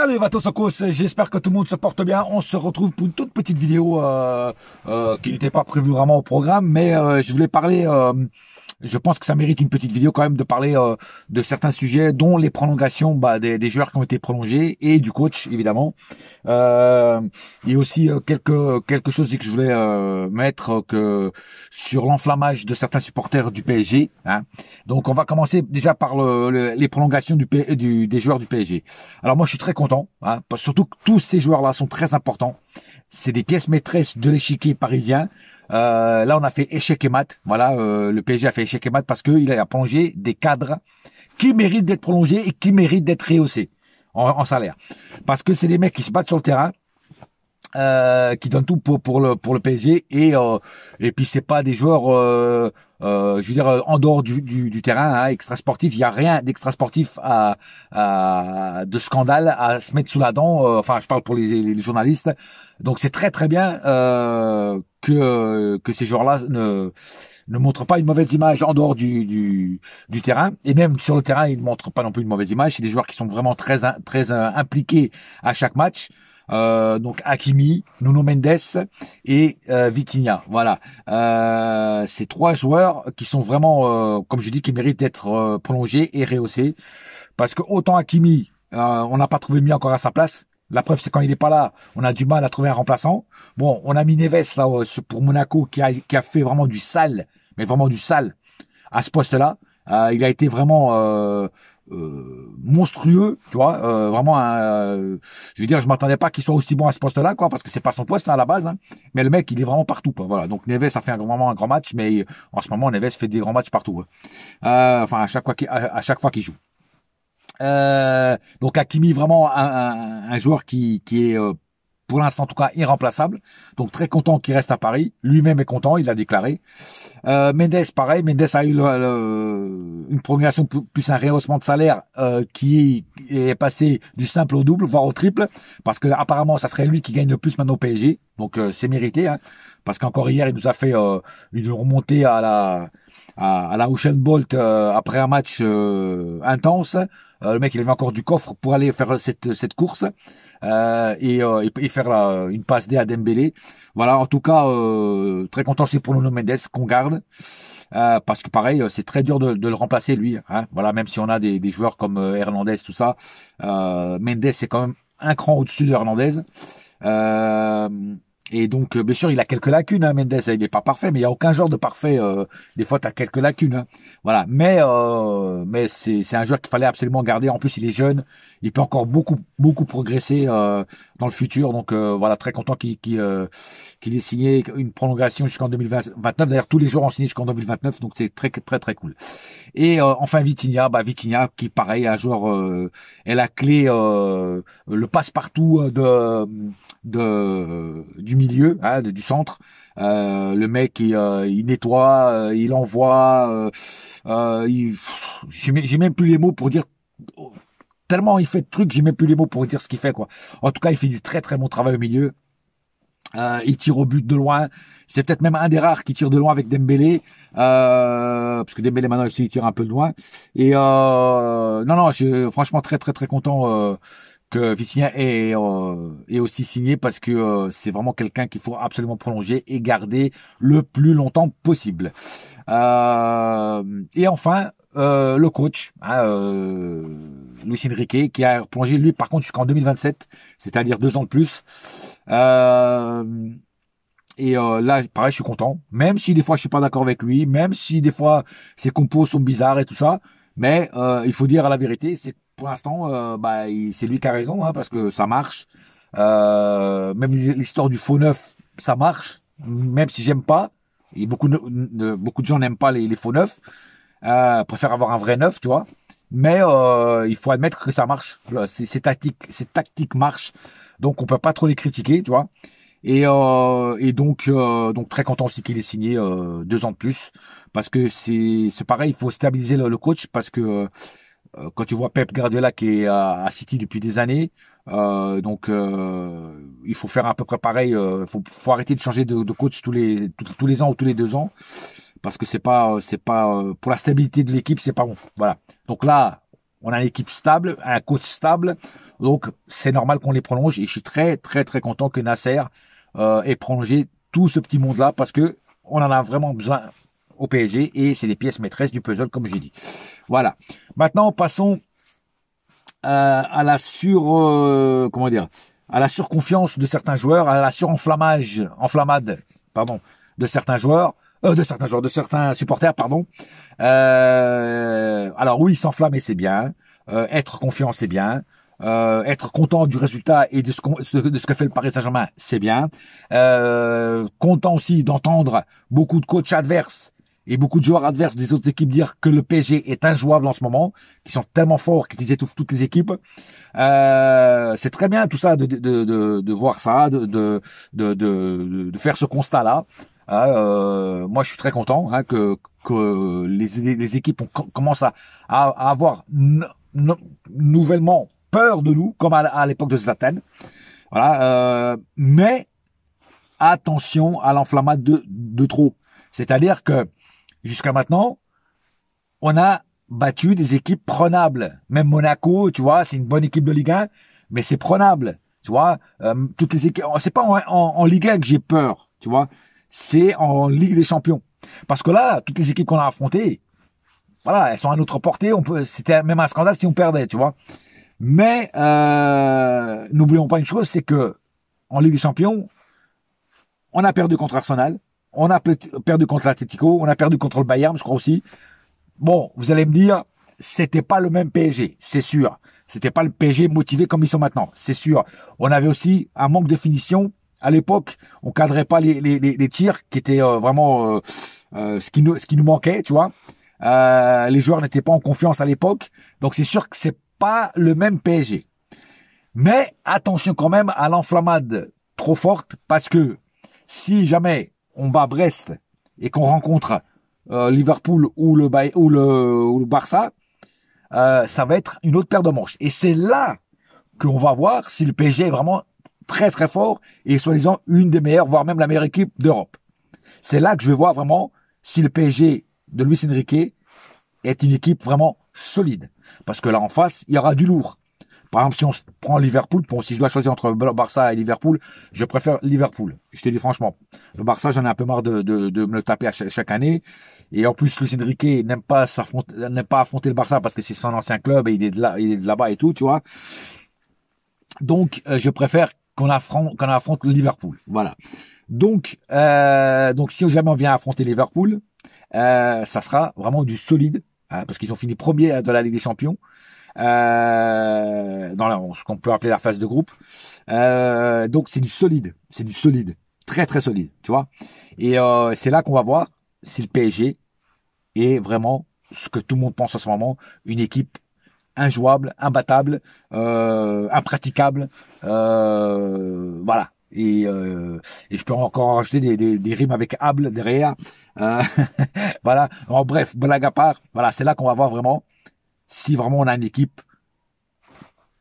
Salut Vatosokos, j'espère que tout le monde se porte bien. On se retrouve pour une toute petite vidéo qui n'était pas prévue vraiment au programme, mais je voulais parler, je pense que ça mérite une petite vidéo quand même de parler de certains sujets, dont les prolongations des joueurs qui ont été prolongés et du coach évidemment. Il y a aussi quelque chose que je voulais mettre que sur l'enflammage de certains supporters du PSG. Hein. Donc on va commencer déjà par les prolongations des joueurs du PSG. Alors moi je suis très content, hein, parce que surtout que tous ces joueurs-là sont très importants. C'est des pièces maîtresses de l'échiquier parisien. Là on a fait échec et mat. Voilà, le PSG a fait échec et mat parce qu'il a prolongé des cadres qui méritent d'être prolongés et qui méritent d'être rehaussés en salaire. Parce que c'est des mecs qui se battent sur le terrain. Qui donnent tout pour le PSG et puis c'est pas des joueurs je veux dire en dehors du terrain, hein, extra sportif. Il y a rien d'extra sportif de scandale à se mettre sous la dent. Enfin, je parle pour les journalistes. Donc c'est très très bien que ces joueurs-là ne montrent pas une mauvaise image en dehors du terrain, et même sur le terrain ils ne montrent pas non plus une mauvaise image. C'est des joueurs qui sont vraiment très impliqués à chaque match. Donc Hakimi, Nuno Mendes et Vitinha. Voilà, ces trois joueurs qui sont vraiment, comme je dis, qui méritent d'être prolongés et rehaussés. Parce que autant Hakimi, on n'a pas trouvé mieux encore à sa place. La preuve, c'est quand il n'est pas là, on a du mal à trouver un remplaçant. Bon, on a mis Neves là pour Monaco qui a fait vraiment du sale, mais vraiment du sale à ce poste-là. Il a été vraiment monstrueux, tu vois, vraiment je veux dire, je m'attendais pas qu'il soit aussi bon à ce poste-là, quoi, parce que c'est pas son poste là, à la base, hein. Mais le mec il est vraiment partout, quoi. Voilà, donc Neves a fait vraiment un grand match, mais en ce moment Neves fait des grands matchs partout, enfin à chaque fois qu'il joue. Donc Hakimi vraiment un joueur qui est pour l'instant en tout cas irremplaçable, donc très content qu'il reste à Paris. Lui-même est content, il l'a déclaré. Mendes, pareil. Mendes a eu une prolongation plus un rehaussement de salaire qui est passé du simple au double, voire au triple, parce que apparemment ça serait lui qui gagne le plus maintenant au PSG. Donc c'est mérité, hein, parce qu'encore hier il nous a fait une remontée à la Usain Bolt après un match intense. Le mec il avait encore du coffre pour aller faire cette course et faire une passe D à Dembélé. Voilà, en tout cas, très content c'est pour Nuno Mendes qu'on garde. Parce que pareil, c'est très dur de le remplacer lui. Hein. Voilà, même si on a des joueurs comme Hernandez, tout ça, Mendes c'est quand même un cran au-dessus de Hernandez. Et donc, bien sûr, il a quelques lacunes, hein, Mendes. Il n'est pas parfait, mais il n'y a aucun genre de parfait. Des fois, tu as quelques lacunes. Hein. Voilà, mais c'est un joueur qu'il fallait absolument garder. En plus, il est jeune, il peut encore beaucoup progresser dans le futur. Donc voilà, très content qu'il ait signé une prolongation jusqu'en 2029. D'ailleurs, tous les joueurs ont signé jusqu'en 2029, donc c'est très cool. Et enfin Vitinha, Vitinha qui pareil, un joueur est la clé, le passe-partout du milieu, hein, du centre. Le mec il nettoie, il envoie, j'ai même plus les mots pour dire, tellement il fait de trucs, j'ai même plus les mots pour dire ce qu'il fait, quoi. En tout cas, il fait du très bon travail au milieu. Il tire au but de loin. C'est peut-être même un des rares qui tire de loin avec Dembélé, parce que Dembélé maintenant aussi il tire un peu de loin. Et non, je suis franchement très content que Vitinha ait aussi signé, parce que c'est vraiment quelqu'un qu'il faut absolument prolonger et garder le plus longtemps possible. Et enfin le coach, hein, Luis Enrique, qui a prolongé lui par contre jusqu'en 2027, c'est-à-dire 2 ans de plus. Et là, pareil, je suis content. Même si des fois je suis pas d'accord avec lui, même si des fois ses compos sont bizarres et tout ça, mais il faut dire la vérité, c'est que pour l'instant, c'est lui qui a raison, hein, parce que ça marche. Même l'histoire du faux neuf, ça marche, même si j'aime pas. Et beaucoup de gens n'aiment pas les faux neufs, préfèrent avoir un vrai neuf, tu vois. Mais il faut admettre que ça marche. Ces tactiques marchent, donc on peut pas trop les critiquer, tu vois. Et donc très content aussi qu'il ait signé 2 ans de plus, parce que c'est pareil, il faut stabiliser le coach, parce que quand tu vois Pep Guardiola qui est à City depuis des années, il faut faire à peu près pareil. Faut arrêter de changer de coach tous les ans ou tous les 2 ans, parce que c'est pas pour la stabilité de l'équipe, c'est pas bon. Voilà. Donc là, on a une équipe stable, un coach stable. Donc, c'est normal qu'on les prolonge et je suis très, très, très content que Nasser ait prolongé tout ce petit monde-là parce que on en a vraiment besoin au PSG et c'est les pièces maîtresses du puzzle, comme j'ai dit. Voilà. Maintenant, passons à la comment dire, à la surconfiance de certains joueurs, à la enflammade, pardon, de certains supporters, pardon. Alors oui, s'enflammer c'est bien, être confiant c'est bien, être content du résultat et de ce que fait le Paris Saint-Germain c'est bien, content aussi d'entendre beaucoup de coachs adverses et beaucoup de joueurs adverses des autres équipes dire que le PSG est injouable en ce moment, qu'ils sont tellement forts qu'ils étouffent toutes les équipes. C'est très bien tout ça de voir ça, de faire ce constat-là. Moi, je suis très content que les équipes commencent à avoir nouvellement peur de nous, comme à l'époque de Zlatan. Voilà. Mais attention à l'enflammade de trop. C'est-à-dire que jusqu'à maintenant, on a battu des équipes prenables. Même Monaco, tu vois, c'est une bonne équipe de Ligue 1, mais c'est prenable. Tu vois, toutes les équipes, c'est pas en Ligue 1 que j'ai peur, tu vois, c'est en Ligue des Champions. Parce que là, toutes les équipes qu'on a affrontées, voilà, elles sont à notre portée. C'était même un scandale si on perdait, tu vois. Mais n'oublions pas une chose, c'est que en Ligue des Champions, on a perdu contre Arsenal, on a perdu contre l'Atlético, on a perdu contre le Bayern, je crois aussi. Bon, vous allez me dire, c'était pas le même PSG, c'est sûr. C'était pas le PSG motivé comme ils sont maintenant, c'est sûr. On avait aussi un manque de finition. À l'époque, on cadrait pas les tirs, qui étaient vraiment ce qui nous manquait, tu vois. Les joueurs n'étaient pas en confiance à l'époque, donc c'est sûr que c'est pas le même PSG. Mais attention quand même à l'enflammade trop forte, parce que si jamais on bat Brest et qu'on rencontre Liverpool ou le Barça, ça va être une autre paire de manches. Et c'est là qu'on va voir si le PSG est vraiment très très fort et soi-disant une des meilleures, voire même la meilleure équipe d'Europe. C'est là que je vais voir vraiment si le PSG de Luis Enrique est une équipe vraiment solide. Parce que là en face, il y aura du lourd. Par exemple, si on prend Liverpool, bon, si je dois choisir entre Barça et Liverpool, je préfère Liverpool. Je te dis franchement. Le Barça, j'en ai un peu marre de me le taper chaque année. Et en plus, Luis Enrique n'aime pas affronter le Barça parce que c'est son ancien club et il est de là-bas et tout, tu vois. Donc, je préfère qu'on affronte le Liverpool. Voilà. Donc, si jamais on vient affronter Liverpool, ça sera vraiment du solide, hein, parce qu'ils ont fini premier de la Ligue des Champions. Dans ce qu'on peut appeler la phase de groupe. Donc c'est du solide, très très solide, tu vois. Et c'est là qu'on va voir si le PSG est vraiment ce que tout le monde pense en ce moment, une équipe injouable, imbattable, impraticable, voilà. Et je peux encore rajouter des rimes avec able derrière. Voilà. En bref, blague à part, voilà, c'est là qu'on va voir vraiment si vraiment on a une équipe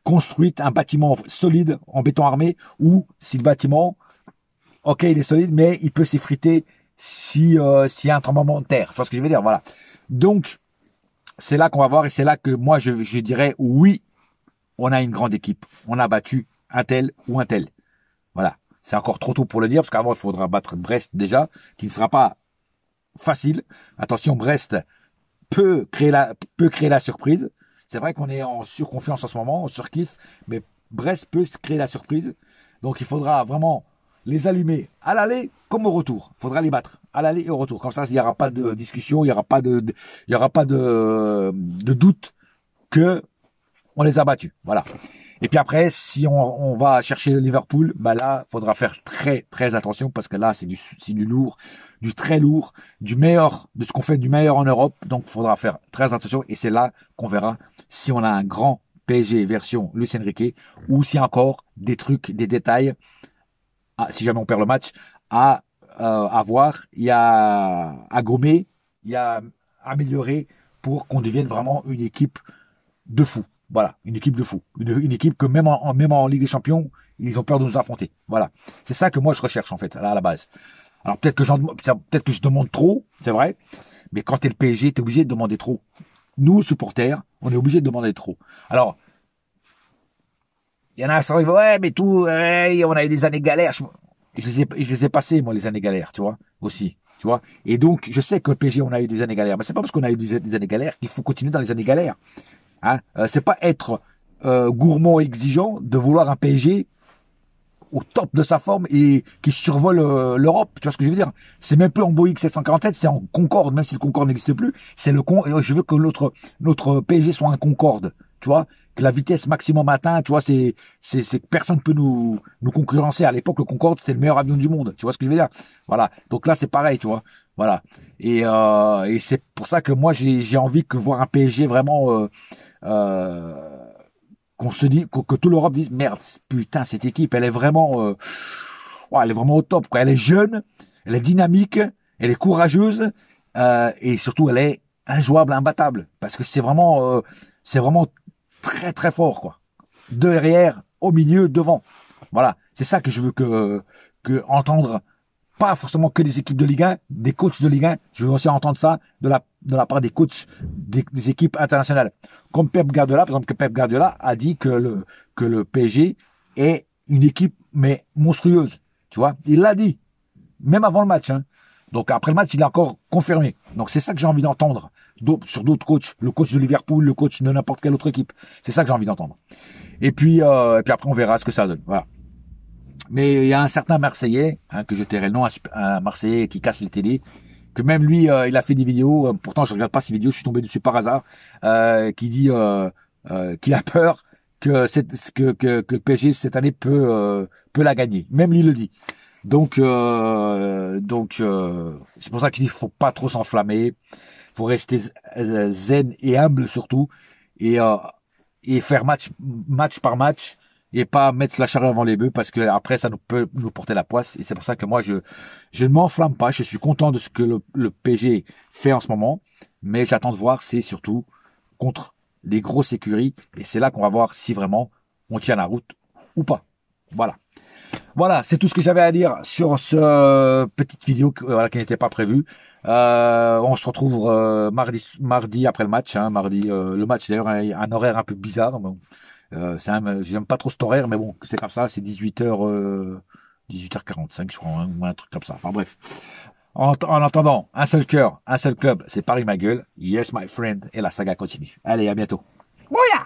construite, un bâtiment solide en béton armé, ou si le bâtiment, ok, il est solide, mais il peut s'effriter s'il y a un tremblement de terre. Tu vois ce que je veux dire? Voilà. Donc, c'est là qu'on va voir et c'est là que moi, je dirais oui, on a une grande équipe. On a battu un tel ou un tel. Voilà. C'est encore trop tôt pour le dire parce qu'avant, il faudra battre Brest déjà, qui ne sera pas facile. Attention, Brest peut créer la surprise. C'est vrai qu'on est en surconfiance en ce moment, en surkiff, mais Brest peut créer la surprise. Donc il faudra vraiment les allumer à l'aller comme au retour. Il faudra les battre à l'aller et au retour. Comme ça, il n'y aura pas de discussion, il n'y aura pas de doute que on les a battus. Voilà. Et puis après, si on va chercher Liverpool, bah là, faudra faire très très attention parce que là, c'est du lourd, du très lourd, du meilleur, de ce qu'on fait du meilleur en Europe. Donc, faudra faire très attention et c'est là qu'on verra si on a un grand PSG version Luis Enrique ou si encore des trucs, des détails, si jamais on perd le match, à voir, il y a à gommer, il y a à améliorer pour qu'on devienne vraiment une équipe de fou. Voilà, une équipe de fou. Une équipe que même en Ligue des Champions, ils ont peur de nous affronter. Voilà. C'est ça que moi je recherche en fait, là, à la base. Alors peut-être que je demande trop, c'est vrai, mais quand t'es le PSG, t'es obligé de demander trop. Nous, supporters, on est obligé de demander trop. Alors, Il y en a qui arrivent, ouais, mais tout, ouais, on a eu des années galères. Je les ai passées, moi, les années galères, tu vois, aussi. Tu vois. Et donc, je sais que le PSG, on a eu des années galères. Mais c'est pas parce qu'on a eu des années galères qu'il faut continuer dans les années galères. Hein. C'est pas être gourmand et exigeant de vouloir un PSG au top de sa forme et qui survole l'Europe. Tu vois ce que je veux dire? C'est même plus en Boeing 747, c'est en Concorde, même si le Concorde n'existe plus. C'est je veux que notre PSG soit un Concorde. Tu vois? Que la vitesse maximum atteinte, tu vois, c'est que personne peut nous concurrencer. À l'époque, le Concorde, c'est le meilleur avion du monde. Tu vois ce que je veux dire? Voilà. Donc là, c'est pareil, tu vois. Voilà. Et c'est pour ça que moi, j'ai envie que voir un PSG vraiment, qu'on se dit, que toute l'Europe dise, merde, putain, cette équipe, elle est vraiment, ouais, elle est vraiment au top, quoi. Elle est jeune, elle est dynamique, elle est courageuse, et surtout, elle est injouable, imbattable. Parce que c'est vraiment très, très fort, quoi. Derrière, au milieu, devant. Voilà. C'est ça que je veux que entendre. Pas forcément que des équipes de Ligue 1, des coachs de Ligue 1. Je veux aussi entendre ça de la part des coachs des équipes internationales. Comme Pep Guardiola, par exemple, que Pep Guardiola a dit que le PSG est une équipe, mais monstrueuse. Tu vois, il l'a dit. Même avant le match, hein. Donc après le match, il a encore confirmé. Donc c'est ça que j'ai envie d'entendre sur d'autres coachs, le coach de Liverpool, le coach de n'importe quelle autre équipe. C'est ça que j'ai envie d'entendre. Et puis après on verra ce que ça donne. Voilà. Mais il y a un certain Marseillais, hein, que je tairai le nom, un Marseillais qui casse les télés, que même lui, il a fait des vidéos. Pourtant, je regarde pas ces vidéos, je suis tombé dessus par hasard, qui dit qu'il a peur que le PSG cette année peut la gagner. Même lui le dit. Donc c'est pour ça qu'il dit faut pas trop s'enflammer, faut rester zen et humble surtout, et euh, et faire match par match et pas mettre la charrue avant les bœufs parce que après ça peut nous porter la poisse. Et c'est pour ça que moi je ne m'enflamme pas, je suis content de ce que le PSG fait en ce moment, mais j'attends de voir c'est surtout contre les grosses écuries, et c'est là qu'on va voir si vraiment on tient la route ou pas. Voilà. Voilà, c'est tout ce que j'avais à dire sur ce petite vidéo voilà, qui n'était pas prévue. On se retrouve mardi après le match. Hein, mardi, le match d'ailleurs un horaire un peu bizarre. Bon, j'aime pas trop cet horaire, mais bon, c'est comme ça. C'est 18h, 18h45, je crois, hein, ou un truc comme ça. Enfin bref. En attendant, un seul cœur, un seul club, c'est Paris ma gueule. Yes my friend, et la saga continue. Allez, à bientôt. Bouya!